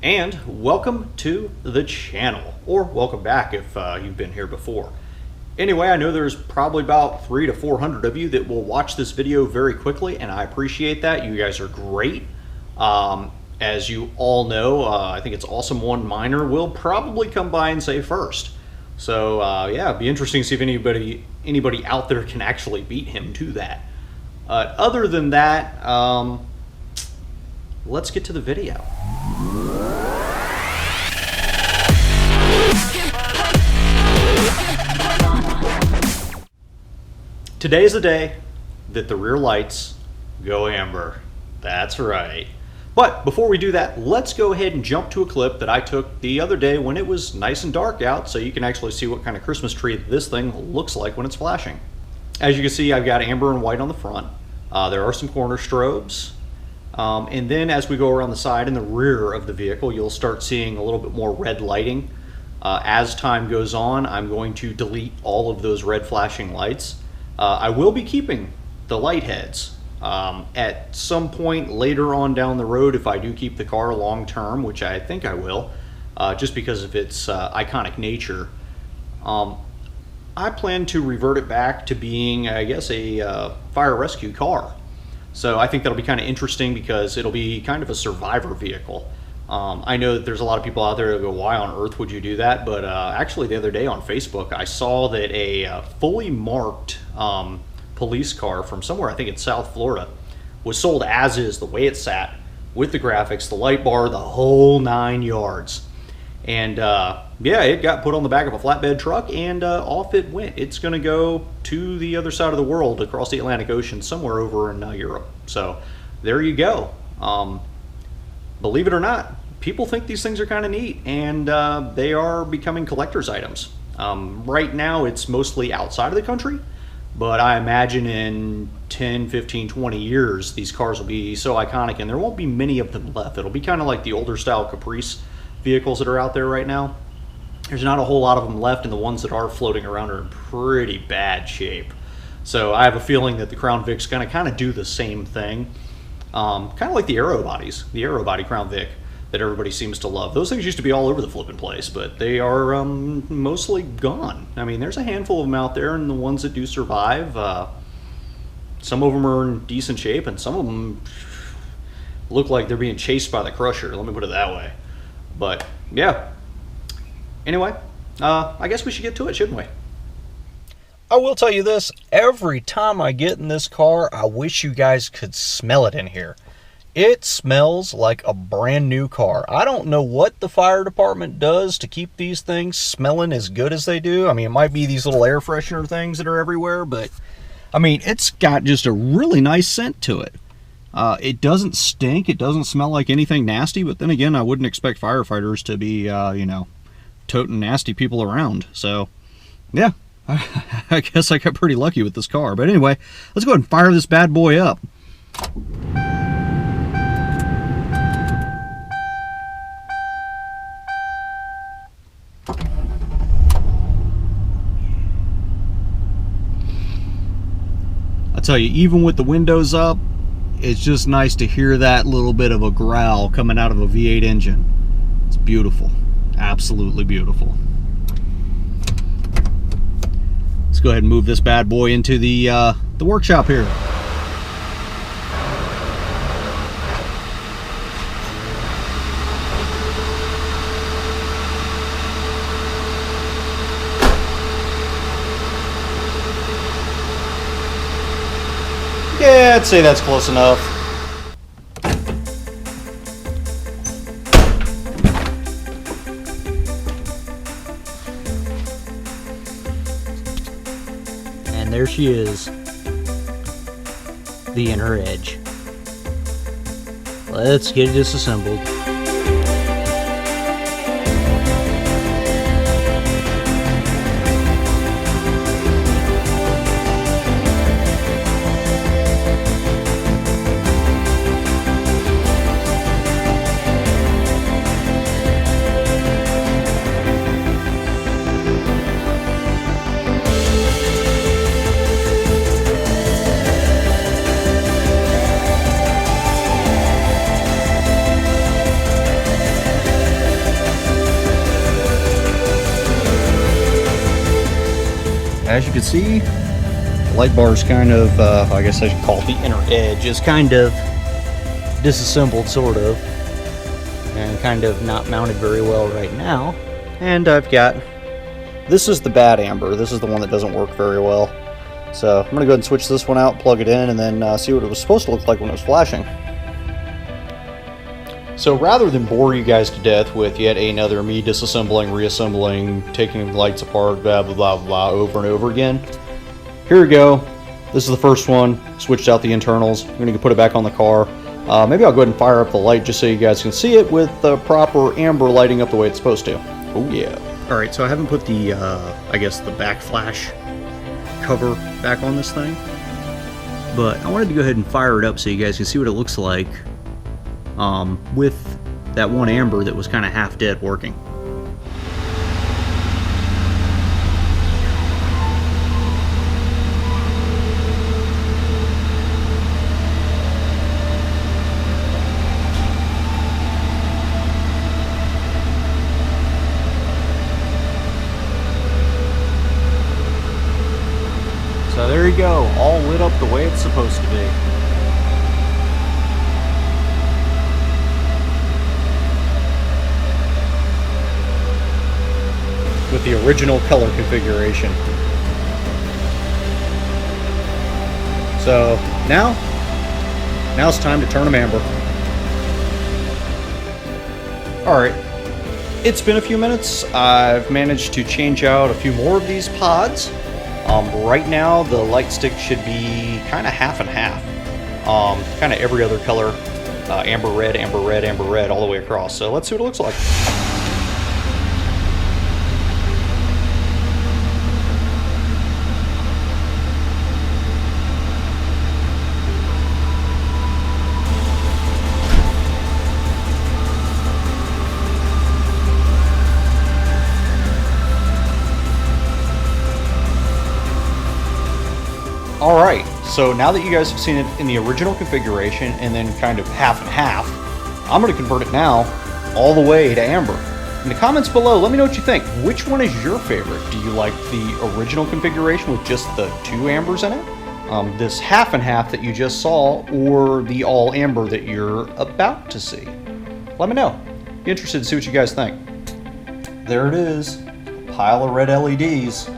And welcome to the channel, or welcome back if you've been here before. Anyway, I know there's probably about 300 to 400 of you that will watch this video very quickly, and I appreciate that. You guys are great. As you all know, I think it's Awesome One Minor will probably come by and say first. So yeah, it'd be interesting to see if anybody out there can actually beat him to that. Other than that, let's get to the video. Today's the day that the rear lights go amber. That's right. But before we do that, let's go ahead and jump to a clip that I took the other day when it was nice and dark out, so you can actually see what kind of Christmas tree this thing looks like when it's flashing. As you can see, I've got amber and white on the front. There are some corner strobes. And then as we go around the side and the rear of the vehicle, you'll start seeing a little bit more red lighting. As time goes on, I'm going to delete all of those red flashing lights. I will be keeping the light heads. At some point later on down the road, if I do keep the car long term, which I think I will, just because of its iconic nature, I plan to revert it back to being, I guess, a fire rescue car. So I think that'll be kind of interesting because it'll be kind of a survivor vehicle. I know that there's a lot of people out there that go, why on earth would you do that? But actually the other day on Facebook, I saw that a fully marked police car from somewhere, I think in South Florida, was sold as is, the way it sat, with the graphics, the light bar, the whole 9 yards. And yeah, it got put on the back of a flatbed truck and off it went. It's going to go to the other side of the world, across the Atlantic Ocean, somewhere over in Europe. So there you go. Believe it or not, people think these things are kind of neat, and they are becoming collector's items. Right now it's mostly outside of the country, but I imagine in 10, 15, 20 years these cars will be so iconic and there won't be many of them left. It'll be kind of like the older style Caprice vehicles that are out there right now. There's not a whole lot of them left, and the ones that are floating around are in pretty bad shape. So I have a feeling that the Crown Vic's going to kind of do the same thing. Kind of like the Aero bodies, the Aero body Crown Vic that everybody seems to love. Those things used to be all over the flipping place, but they are mostly gone. I mean, there's a handful of them out there, and the ones that do survive, some of them are in decent shape, and some of them look like they're being chased by the Crusher. Let me put it that way. But yeah. Anyway, I guess we should get to it, shouldn't we? I will tell you this, every time I get in this car, I wish you guys could smell it in here. It smells like a brand new car. I don't know what the fire department does to keep these things smelling as good as they do. I mean, it might be these little air freshener things that are everywhere, but I mean, it's got just a really nice scent to it. It doesn't stink. It doesn't smell like anything nasty, but then again, I wouldn't expect firefighters to be, you know, toting nasty people around. So, yeah, I guess I got pretty lucky with this car. But anyway, let's go ahead and fire this bad boy up. I tell you, even with the windows up, it's just nice to hear that little bit of a growl coming out of a V8 engine. It's beautiful. Absolutely beautiful. Let's go ahead and move this bad boy into the workshop here. Yeah, I'd say that's close enough. And there she is, the inner edge. Let's get it disassembled. as you can see, the light bar is kind of, I guess I should call it the inner edge, is kind of disassembled, sort of, and kind of not mounted very well right now. And I've got, this is the bad amber. This is the one that doesn't work very well. So I'm going to go ahead and switch this one out, plug it in, and then see what it was supposed to look like when it was flashing. So rather than bore you guys to death with yet another me disassembling, reassembling, taking the lights apart, blah, blah, blah, blah, over and over again, here we go. This is the first one. Switched out the internals. I'm going to put it back on the car. Maybe I'll go ahead and fire up the light just so you guys can see it with the proper amber lighting up the way it's supposed to. Oh yeah. Alright, so I haven't put the, I guess the back flash cover back on this thing. But I wanted to go ahead and fire it up so you guys can see what it looks like with that one amber that was kind of half dead working. So there you go, all lit up the way it's supposed to be. With the original color configuration. So now it's time to turn them amber. Alright, it's been a few minutes. I've managed to change out a few more of these pods. Right now the light stick should be kind of half and half. Kind of every other color. Amber red, amber red, amber red, all the way across. So let's see what it looks like. Alright, so now that you guys have seen it in the original configuration and then kind of half and half, I'm going to convert it now all the way to amber. In the comments below, let me know what you think. Which one is your favorite? Do you like the original configuration with just the two ambers in it? This half and half that you just saw, or the all amber that you're about to see? Let me know. Be interested to see what you guys think. There it is. A pile of red LEDs.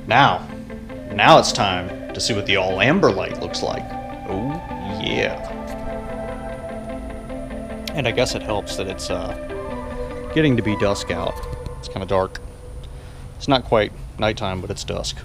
Now it's time to see what the all amber light looks like. Oh yeah. And I guess it helps that it's getting to be dusk out. It's kind of dark. It's not quite nighttime, but it's dusk.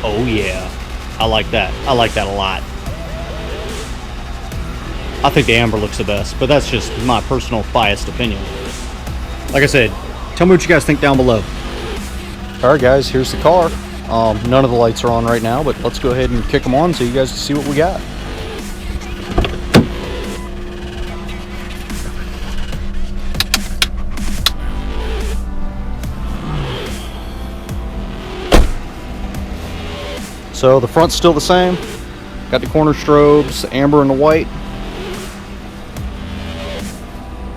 Oh yeah, I like that. I like that a lot. I think the amber looks the best, but that's just my personal biased opinion. Like I said, tell me what you guys think down below. Alright guys, here's the car. None of the lights are on right now, but let's go ahead and kick them on so you guys can see what we got. So the front's still the same. Got the corner strobes, the amber and the white.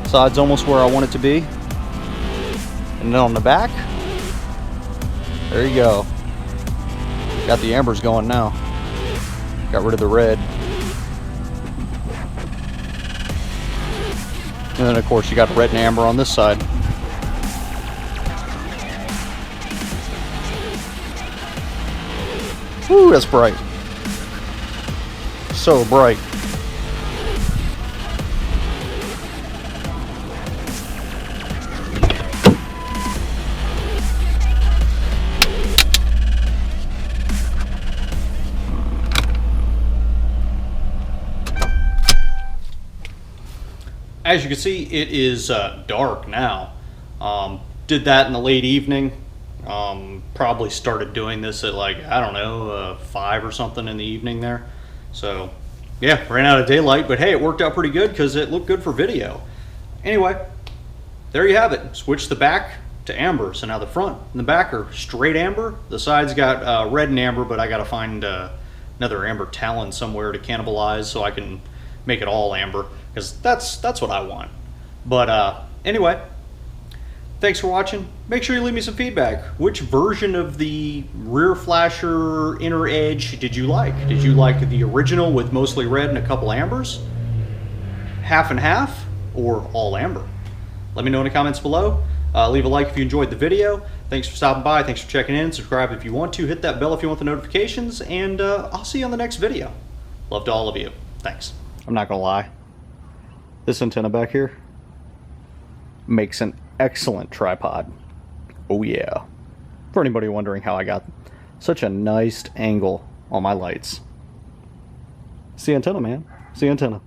Side's almost where I want it to be. And then on the back, there you go. Got the ambers going now. Got rid of the red. And then of course you got red and amber on this side. Woo, that's bright. So bright. as you can see, it is dark now. Did that in the late evening. Probably started doing this at like, I don't know, 5 or something in the evening there. So yeah, ran out of daylight, but hey, it worked out pretty good because it looked good for video. Anyway, there you have it. Switch the back to amber. So now the front and the back are straight amber. The sides got red and amber, but I got to find another amber talon somewhere to cannibalize so I can make it all amber, because that's what I want. But anyway, thanks for watching. Make sure you leave me some feedback. Which version of the rear flasher inner edge did you like? Did you like the original with mostly red and a couple ambers? Half and half? Or all amber? Let me know in the comments below. Leave a like if you enjoyed the video. Thanks for stopping by. Thanks for checking in. Subscribe if you want to. Hit that bell if you want the notifications. And I'll see you on the next video. Love to all of you. Thanks. I'm not gonna lie. This antenna back here makes an excellent tripod. Oh yeah. For anybody wondering how I got such a nice angle on my lights. See antenna, man. See antenna.